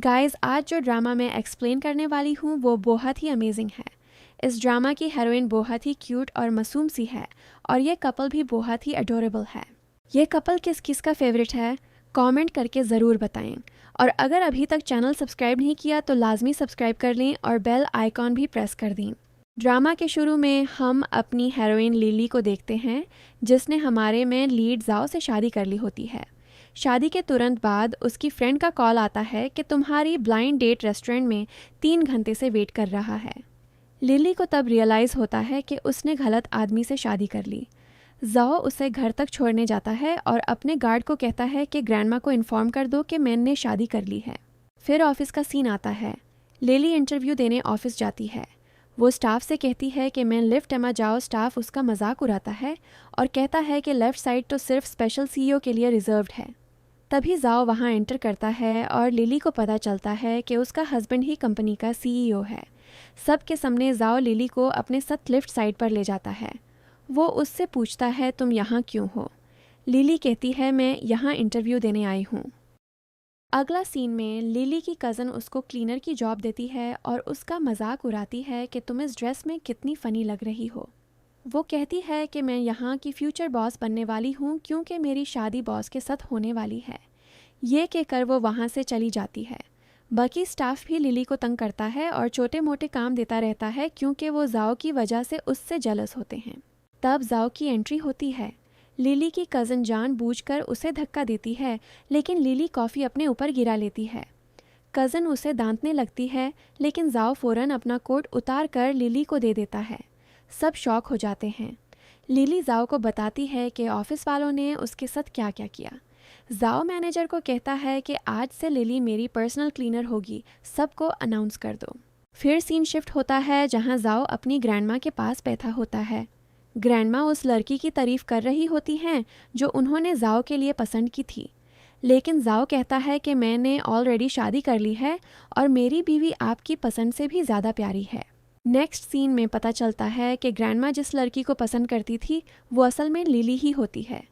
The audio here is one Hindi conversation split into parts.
गाइस, आज जो ड्रामा मैं एक्सप्लेन करने वाली हूँ वो बहुत ही अमेजिंग है। इस ड्रामा की हीरोइन बहुत ही क्यूट और मासूम सी है और ये कपल भी बहुत ही अडोरेबल है। ये कपल किस किस का फेवरेट है कमेंट करके ज़रूर बताएं। और अगर अभी तक चैनल सब्सक्राइब नहीं किया तो लाजमी सब्सक्राइब कर लें और बेल आइकॉन भी प्रेस कर दें। ड्रामा के शुरू में हम अपनी हीरोइन लिली को देखते हैं, जिसने हमारे में लीड जाओ से शादी कर ली होती है। शादी के तुरंत बाद उसकी फ्रेंड का कॉल आता है कि तुम्हारी ब्लाइंड डेट रेस्टोरेंट में 3 घंटे से वेट कर रहा है। लिली को तब रियलाइज़ होता है कि उसने गलत आदमी से शादी कर ली। जाओ उसे घर तक छोड़ने जाता है और अपने गार्ड को कहता है कि ग्रैंडमा को इन्फॉर्म कर दो कि मैंने शादी कर ली है। फिर ऑफिस का सीन आता है। लिली इंटरव्यू देने ऑफिस जाती है। वो स्टाफ से कहती है कि मैं लिफ्ट एमा जाओ। स्टाफ उसका मजाक उड़ाता है और कहता है कि लेफ़्ट साइड तो सिर्फ स्पेशल सीईओ के लिए रिजर्व्ड है। तभी जाओ वहाँ एंटर करता है और लिली को पता चलता है कि उसका हस्बैंड ही कंपनी का सीईओ है। सबके सामने जाओ लिली को अपने साथ लिफ्ट साइड पर ले जाता है। वो उससे पूछता है तुम यहाँ क्यों हो। लिली कहती है मैं यहाँ इंटरव्यू देने आई हूँ। अगला सीन में लिली की कज़न उसको क्लीनर की जॉब देती है और उसका मजाक उड़ाती है कि तुम इस ड्रेस में कितनी फ़नी लग रही हो। वो कहती है कि मैं यहाँ की फ्यूचर बॉस बनने वाली हूँ क्योंकि मेरी शादी बॉस के साथ होने वाली है। ये कहकर वो वहाँ से चली जाती है। बाकी स्टाफ भी लिली को तंग करता है और छोटे मोटे काम देता रहता है क्योंकि वो जाओ की वजह से उससे जेलस होते हैं। तब जाओ की एंट्री होती है। लिली की कज़न जानबूझकर उसे धक्का देती है, लेकिन लिली कॉफ़ी अपने ऊपर गिरा लेती है। कज़न उसे डांटने लगती है, लेकिन जाओ फ़ौरन अपना कोट उतार कर लिली को दे देता है। सब शॉक हो जाते हैं। लिली जाओ को बताती है कि ऑफिस वालों ने उसके साथ क्या क्या किया। जाओ मैनेजर को कहता है कि आज से लिली मेरी पर्सनल क्लीनर होगी, सबको अनाउंस कर दो। फिर सीन शिफ्ट होता है जहां जाओ अपनी ग्रैंडमा के पास बैठा होता है। ग्रैंडमा उस लड़की की तारीफ कर रही होती हैं जो उन्होंने जाओ के लिए पसंद की थी, लेकिन जाओ कहता है कि मैंने ऑलरेडी शादी कर ली है और मेरी बीवी आपकी पसंद से भी ज़्यादा प्यारी है। नेक्स्ट सीन में पता चलता है कि ग्रैंडमा जिस लड़की को पसंद करती थी वो असल में लिली ही होती है।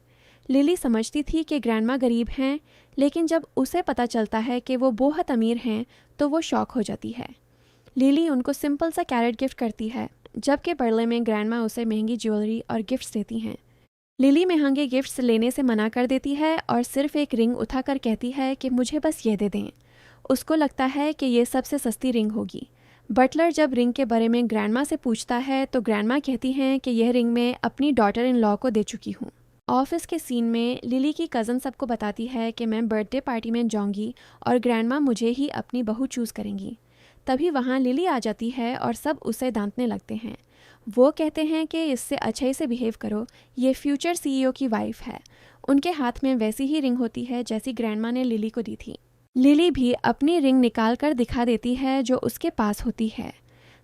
लिली समझती थी कि ग्रैंडमा गरीब हैं, लेकिन जब उसे पता चलता है कि वो बहुत अमीर हैं तो वो शॉक हो जाती है। लिली उनको सिंपल सा कैरेट गिफ्ट करती है, जबकि बदले में ग्रैंडमा उसे महंगी ज्वेलरी और गिफ्ट्स देती हैं। लिली महंगे गिफ्ट्स लेने से मना कर देती है और सिर्फ एक रिंग उठाकर कहती है कि मुझे बस ये दे दें। उसको लगता है कि ये सबसे सस्ती रिंग होगी। बटलर जब रिंग के बारे में ग्रैंडमा से पूछता है तो ग्रैंडमा कहती हैं कि यह रिंग मैं अपनी डॉटर इन लॉ को दे चुकी हूँ। ऑफिस के सीन में लिली की कज़न सबको बताती है कि मैं बर्थडे पार्टी में जाऊंगी और ग्रैंडमा मुझे ही अपनी बहू चूज़ करेंगी। तभी वहाँ लिली आ जाती है और सब उसे डांटने लगते हैं। वो कहते हैं कि इससे अच्छे से बिहेव करो, ये फ्यूचर सीईओ की वाइफ है। उनके हाथ में वैसी ही रिंग होती है जैसी ग्रैंडमा ने लिली को दी थी। लिली भी अपनी रिंग निकाल कर दिखा देती है जो उसके पास होती है।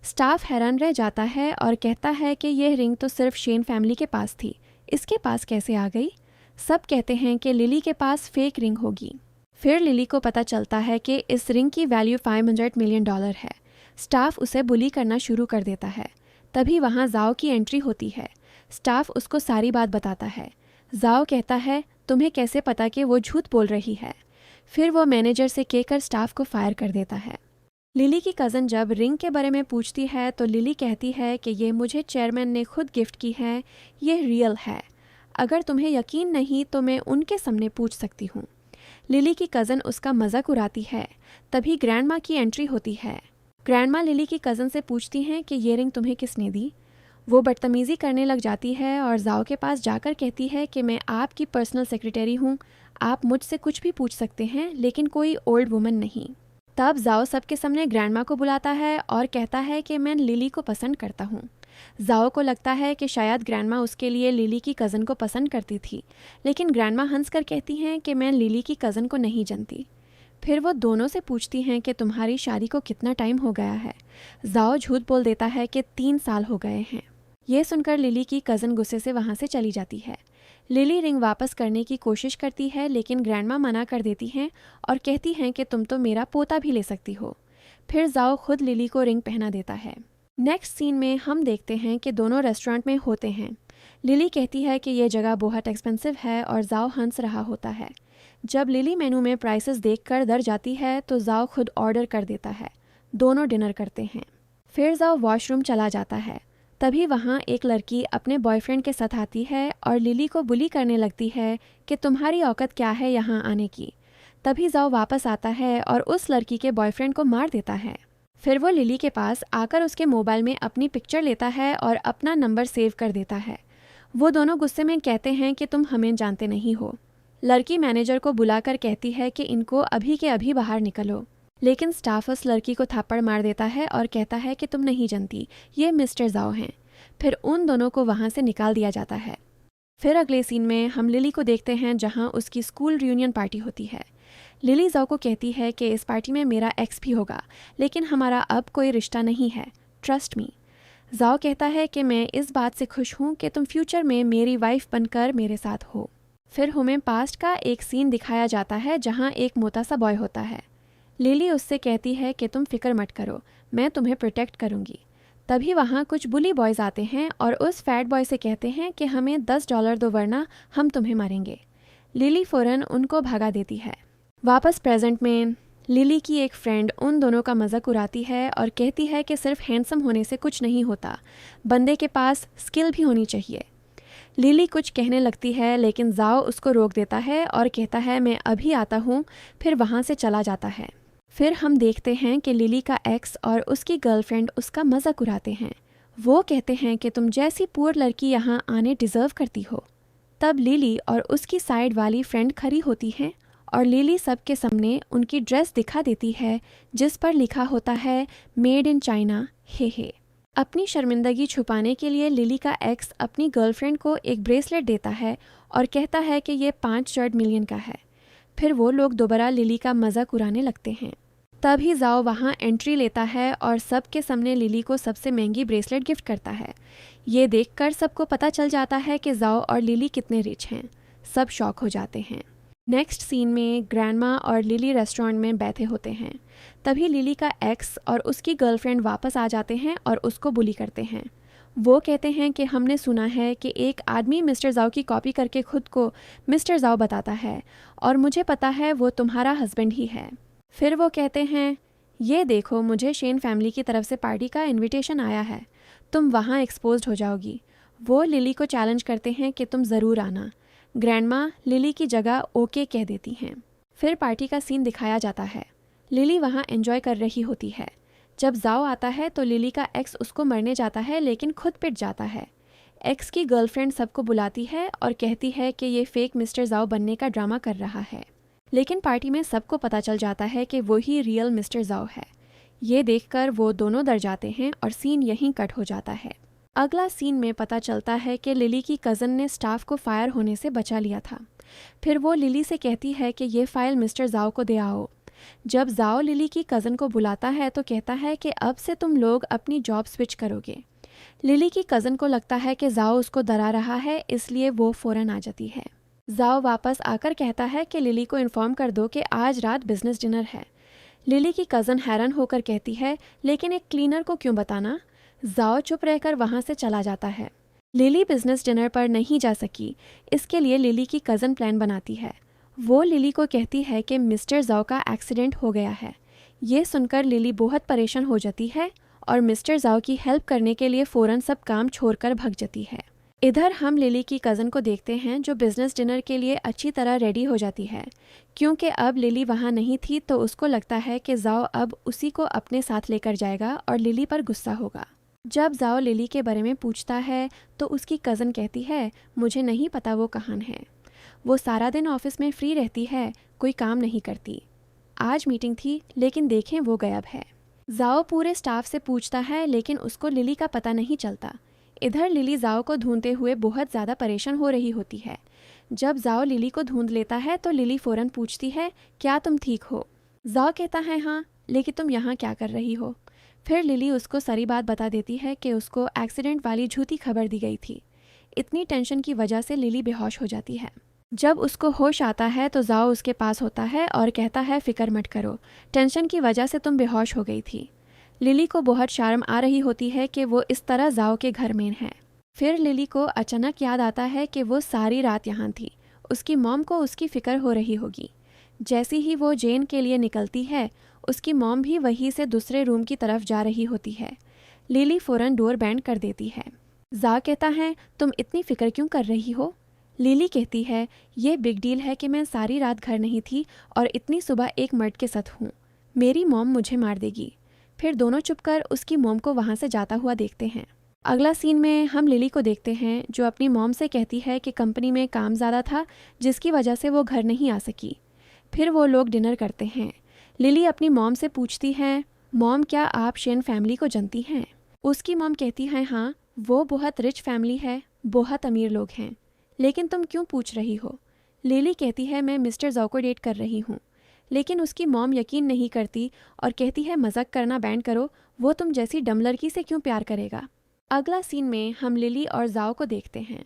स्टाफ हैरान रह जाता है और कहता है कि यह रिंग तो सिर्फ शेन फैमिली के पास थी, इसके पास कैसे आ गई। सब कहते हैं कि लिली के पास फेक रिंग होगी। फिर लिली को पता चलता है कि इस रिंग की वैल्यू $500 मिलियन है। स्टाफ उसे बुली करना शुरू कर देता है। तभी वहाँ जाओ की एंट्री होती है। स्टाफ उसको सारी बात बताता है। जाओ कहता है तुम्हें कैसे पता कि वो झूठ बोल रही है। फिर वो मैनेजर से कहकर स्टाफ को फायर कर देता है। लिली की कज़न जब रिंग के बारे में पूछती है तो लिली कहती है कि ये मुझे चेयरमैन ने खुद गिफ्ट की है, ये रियल है। अगर तुम्हें यकीन नहीं तो मैं उनके सामने पूछ सकती हूँ। लिली की कज़न उसका मजाक उड़ाती है। तभी ग्रैंडमा की एंट्री होती है। ग्रैंडमा लिली की कज़न से पूछती हैं कि ये रिंग तुम्हें किसने दी। वो बदतमीज़ी करने लग जाती है और जाओ के पास जाकर कहती है कि मैं आपकी पर्सनल सेक्रेटरी हूँ, आप मुझसे कुछ भी पूछ सकते हैं, लेकिन कोई ओल्ड वुमन नहीं। तब जाओ सबके सामने ग्रैंडमा को बुलाता है और कहता है कि मैं लिली को पसंद करता हूँ। जाओ को लगता है कि शायद ग्रैंडमा उसके लिए लिली की कज़न को पसंद करती थी, लेकिन ग्रैंडमा हंस कर कहती हैं कि मैं लिली की कज़न को नहीं जानती। फिर वो दोनों से पूछती हैं कि तुम्हारी शादी को कितना टाइम हो गया है। जाओ झूठ बोल देता है कि 3 साल हो गए हैं। ये सुनकर लिली की कज़न गुस्से से वहाँ से चली जाती है। लिली रिंग वापस करने की कोशिश करती है, लेकिन ग्रैंडमा मना कर देती हैं और कहती हैं कि तुम तो मेरा पोता भी ले सकती हो। फिर जाओ खुद लिली को रिंग पहना देता है। नेक्स्ट सीन में हम देखते हैं कि दोनों रेस्टोरेंट में होते हैं। लिली कहती है कि यह जगह बहुत एक्सपेंसिव है और जाओ हंस रहा होता है। जब लिली मेनू में प्राइसेस देखकर डर जाती है तो जाओ खुद ऑर्डर कर देता है। दोनों डिनर करते हैं। फिर जाओ वॉशरूम चला जाता है। तभी वहाँ एक लड़की अपने बॉयफ्रेंड के साथ आती है और लिली को बुली करने लगती है कि तुम्हारी औकात क्या है यहाँ आने की। तभी जाओ वापस आता है और उस लड़की के बॉयफ्रेंड को मार देता है। फिर वो लिली के पास आकर उसके मोबाइल में अपनी पिक्चर लेता है और अपना नंबर सेव कर देता है। वो दोनों गुस्से में कहते हैं कि तुम हमें जानते नहीं हो। लड़की मैनेजर को बुलाकर कहती है कि इनको अभी के अभी बाहर निकलो, लेकिन स्टाफ उस लड़की को थप्पड़ मार देता है और कहता है कि तुम नहीं जानती, ये मिस्टर जाओ हैं। फिर उन दोनों को वहाँ से निकाल दिया जाता है। फिर अगले सीन में हम लिली को देखते हैं जहाँ उसकी स्कूल रियूनियन पार्टी होती है। लिली जाओ को कहती है कि इस पार्टी में मेरा एक्स भी होगा, लेकिन हमारा अब कोई रिश्ता नहीं है, ट्रस्ट मी। जाओ कहता है कि मैं इस बात से खुश हूँ कि तुम फ्यूचर में मेरी वाइफ बनकर मेरे साथ हो। फिर हमें पास्ट का एक सीन दिखाया जाता है जहाँ एक मोटा सा बॉय होता है। लिली उससे कहती है कि तुम फिक्र मत करो, मैं तुम्हें प्रोटेक्ट करूँगी। तभी वहाँ कुछ बुली बॉयज़ आते हैं और उस फैट बॉय से कहते हैं कि हमें $10 दो वरना हम तुम्हें मारेंगे। लिली फ़ौरन उनको भगा देती है। वापस प्रेजेंट में लिली की एक फ्रेंड उन दोनों का मजाक उड़ाती है और कहती है कि सिर्फ हैंडसम होने से कुछ नहीं होता, बंदे के पास स्किल भी होनी चाहिए। लिली कुछ कहने लगती है लेकिन जाओ उसको रोक देता है और कहता है मैं अभी आता हूँ, फिर वहाँ से चला जाता है। फिर हम देखते हैं कि लिली का एक्स और उसकी गर्लफ्रेंड उसका मजाक उड़ाते हैं। वो कहते हैं कि तुम जैसी पुअर लड़की यहाँ आने डिज़र्व करती हो। तब लिली और उसकी साइड वाली फ्रेंड खड़ी होती हैं और लिली सबके सामने उनकी ड्रेस दिखा देती है जिस पर लिखा होता है मेड इन चाइना, हे। अपनी शर्मिंदगी छुपाने के लिए लिली का एक्स अपनी गर्लफ्रेंड को एक ब्रेसलेट देता है और कहता है कि ये 5 मिलियन का है। फिर वो लोग दोबारा लिली का मजाक उड़ाने लगते हैं। तभी जाओ वहाँ एंट्री लेता है और सबके सामने लिली को सबसे महंगी ब्रेसलेट गिफ्ट करता है। ये देखकर सबको पता चल जाता है कि जाओ और लिली कितने रिच हैं। सब शॉक हो जाते हैं। नेक्स्ट सीन में ग्रैंडमा और लिली रेस्टोरेंट में बैठे होते हैं। तभी लिली का एक्स और उसकी गर्लफ्रेंड वापस आ जाते हैं और उसको बुली करते हैं। वो कहते हैं कि हमने सुना है कि एक आदमी मिस्टर जाओ की कॉपी करके खुद को मिस्टर जाओ बताता है और मुझे पता है वो तुम्हारा हस्बैंड ही है। फिर वो कहते हैं ये देखो, मुझे शेन फैमिली की तरफ से पार्टी का इनविटेशन आया है, तुम वहाँ एक्सपोज्ड हो जाओगी। वो लिली को चैलेंज करते हैं कि तुम ज़रूर आना। ग्रैंडमा लिली की जगह ओके कह देती हैं। फिर पार्टी का सीन दिखाया जाता है। लिली वहाँ एंजॉय कर रही होती है। जब जाओ आता है तो लिली का एक्स उसको मरने जाता है लेकिन खुद पिट जाता है। एक्स की गर्लफ्रेंड सबको बुलाती है और कहती है कि ये फेक मिस्टर जाओ बनने का ड्रामा कर रहा है, लेकिन पार्टी में सबको पता चल जाता है कि वो ही रियल मिस्टर जाओ है। ये देखकर वो दोनों डर जाते हैं और सीन यहीं कट हो जाता है। अगला सीन में पता चलता है कि लिली की कज़न ने स्टाफ को फायर होने से बचा लिया था। फिर वो लिली से कहती है कि ये फाइल मिस्टर जाओ को दे आओ। जब जाओ लिली की कज़न को बुलाता है तो कहता है कि अब से तुम लोग अपनी जॉब स्विच करोगे। लिली की कज़न को लगता है कि जाओ उसको डरा रहा है, इसलिए वो फ़ौरन आ जाती है। जाओ वापस आकर कहता है कि लिली को इन्फॉर्म कर दो कि आज रात बिजनेस डिनर है। लिली की कज़न हैरान होकर कहती है लेकिन एक क्लीनर को क्यों बताना। जाओ चुप रहकर वहाँ से चला जाता है। लिली बिजनेस डिनर पर नहीं जा सकी, इसके लिए लिली की कज़न प्लान बनाती है। वो लिली को कहती है कि मिस्टर जाओ का एक्सीडेंट हो गया है। ये सुनकर लिली बहुत परेशान हो जाती है और मिस्टर जाओ की हेल्प करने के लिए फ़ौरन सब काम छोड़कर भाग जाती है। इधर हम लिली की कज़न को देखते हैं जो बिजनेस डिनर के लिए अच्छी तरह रेडी हो जाती है। क्योंकि अब लिली वहाँ नहीं थी तो उसको लगता है कि जाओ अब उसी को अपने साथ लेकर जाएगा और लिली पर गुस्सा होगा। जब जाओ लिली के बारे में पूछता है तो उसकी कज़न कहती है मुझे नहीं पता वो कहाँ है। वो सारा दिन ऑफिस में फ्री रहती है, कोई काम नहीं करती। आज मीटिंग थी लेकिन देखें वो गायब है। जाओ पूरे स्टाफ से पूछता है लेकिन उसको लिली का पता नहीं चलता। इधर लिली जाओ को ढूंढते हुए बहुत ज़्यादा परेशान हो रही होती है। जब जाओ लिली को ढूंढ लेता है तो लिली फ़ौरन पूछती है क्या तुम ठीक हो। जाओ कहता है हाँ, लेकिन तुम यहाँ क्या कर रही हो। फिर लिली उसको सारी बात बता देती है कि उसको एक्सीडेंट वाली झूठी खबर दी गई थी। इतनी टेंशन की वजह से लिली बेहोश हो जाती है। जब उसको होश आता है तो जाओ उसके पास होता है और कहता है फिक्र मत करो, टेंशन की वजह से तुम बेहोश हो गई थी। लिली को बहुत शर्म आ रही होती है कि वो इस तरह जाओ के घर में है। फिर लिली को अचानक याद आता है कि वो सारी रात यहाँ थी, उसकी मॉम को उसकी फ़िक्र हो रही होगी। जैसे ही वो जेन के लिए निकलती है, उसकी मॉम भी वहीं से दूसरे रूम की तरफ जा रही होती है। लिली फ़ौरन डोर बैंड कर देती है। ज़ा कहता है, तुम इतनी फ़िक्र क्यों कर रही हो? लिली कहती है, ये बिग डील है कि मैं सारी रात घर नहीं थी और इतनी सुबह एक मर्द के साथ हूँ। मेरी मॉम मुझे मार देगी। फिर दोनों चुपकर उसकी मॉम को वहाँ से जाता हुआ देखते हैं। अगला सीन में हम लिली को देखते हैं जो अपनी मॉम से कहती है कि कंपनी में काम ज़्यादा था जिसकी वजह से वो घर नहीं आ सकी। फिर वो लोग डिनर करते हैं। लिली अपनी मॉम से पूछती है, मॉम क्या आप शेन फैमिली को जानती हैं? उसकी मॉम कहती है, हाँ, वो बहुत रिच फैमिली है, बहुत अमीर लोग हैं। लेकिन तुम क्यों पूछ रही हो? लिली कहती है, मैं मिस्टर ज़ाओ को डेट कर रही हूँ। लेकिन उसकी मॉम यकीन नहीं करती और कहती है, मजाक करना बैंड करो, वो तुम जैसी डम लड़की से क्यों प्यार करेगा? अगला सीन में हम लिली और ज़ाओ को देखते हैं।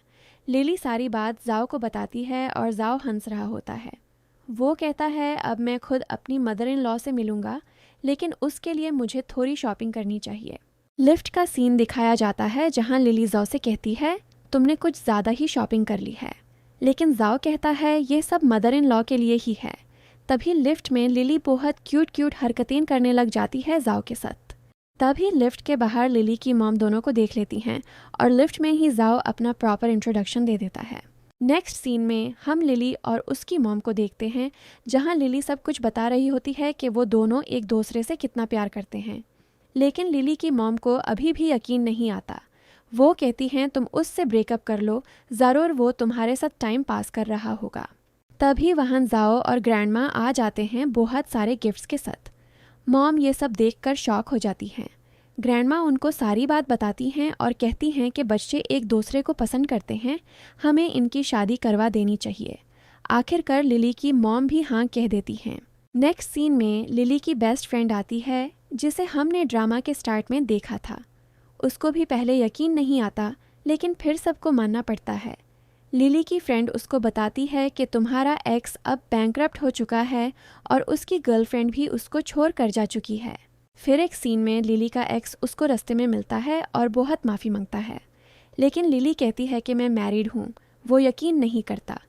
लिली सारी बात ज़ाओ को बताती है और ज़ाओ हंस रहा होता है। वो कहता है, अब मैं खुद अपनी मदर इन लॉ से मिलूंगा, लेकिन उसके लिए मुझे थोड़ी शॉपिंग करनी चाहिए। लिफ्ट का सीन दिखाया जाता है जहां लिली ज़ाओ से कहती है, तुमने कुछ ज़्यादा ही शॉपिंग कर ली है। लेकिन ज़ाओ कहता है, ये सब मदर इन लॉ के लिए ही है। तभी लिफ्ट में लिली बहुत क्यूट हरकतें करने लग जाती है ज़ाओ के साथ। तभी लिफ्ट के बाहर लिली की मॉम दोनों को देख लेती हैं और लिफ्ट में ही ज़ाओ अपना प्रॉपर इंट्रोडक्शन दे देता है। नेक्स्ट सीन में हम लिली और उसकी मॉम को देखते हैं जहां लिली सब कुछ बता रही होती है कि वो दोनों एक दूसरे से कितना प्यार करते हैं। लेकिन लिली की मॉम को अभी भी यकीन नहीं आता। वो कहती हैं, तुम उससे ब्रेकअप कर लो, ज़रूर वो तुम्हारे साथ टाइम पास कर रहा होगा। तभी वहाँ ज़ाओ और ग्रैंडमा आ जाते हैं बहुत सारे गिफ्ट्स के साथ। मॉम ये सब देखकर शॉक हो जाती हैं। ग्रैंडमा उनको सारी बात बताती हैं और कहती हैं कि बच्चे एक दूसरे को पसंद करते हैं, हमें इनकी शादी करवा देनी चाहिए। आखिरकार लिली की मॉम भी हाँ कह देती हैं। नेक्स्ट सीन में लिली की बेस्ट फ्रेंड आती है जिसे हमने ड्रामा के स्टार्ट में देखा था। उसको भी पहले यकीन नहीं आता, लेकिन फिर सबको मानना पड़ता है। लिली की फ्रेंड उसको बताती है कि तुम्हारा एक्स अब बैंकरप्ट हो चुका है और उसकी गर्लफ्रेंड भी उसको छोड़ कर जा चुकी है। फिर एक सीन में लिली का एक्स उसको रास्ते में मिलता है और बहुत माफ़ी मांगता है, लेकिन लिली कहती है कि मैं मैरिड हूँ। वो यकीन नहीं करता।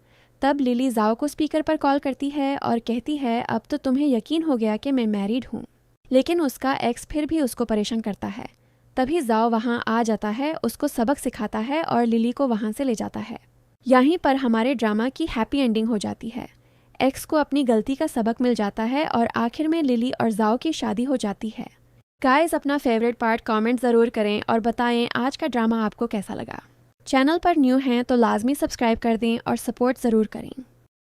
तब लिली ज़ाओ को स्पीकर पर कॉल करती है और कहती है, अब तो तुम्हें यकीन हो गया कि मैं मैरिड हूँ। लेकिन उसका एक्स फिर भी उसको परेशान करता है। तभी ज़ाओ वहाँ आ जाता है, उसको सबक सिखाता है और लिली को वहाँ से ले जाता है। यहीं पर हमारे ड्रामा की हैप्पी एंडिंग हो जाती है। एक्स को अपनी गलती का सबक मिल जाता है और आखिर में लिली और ज़ाओ की शादी हो जाती है। गाइस, अपना फेवरेट पार्ट कमेंट ज़रूर करें और बताएं आज का ड्रामा आपको कैसा लगा। चैनल पर न्यू हैं तो लाजमी सब्सक्राइब कर दें और सपोर्ट ज़रूर करें।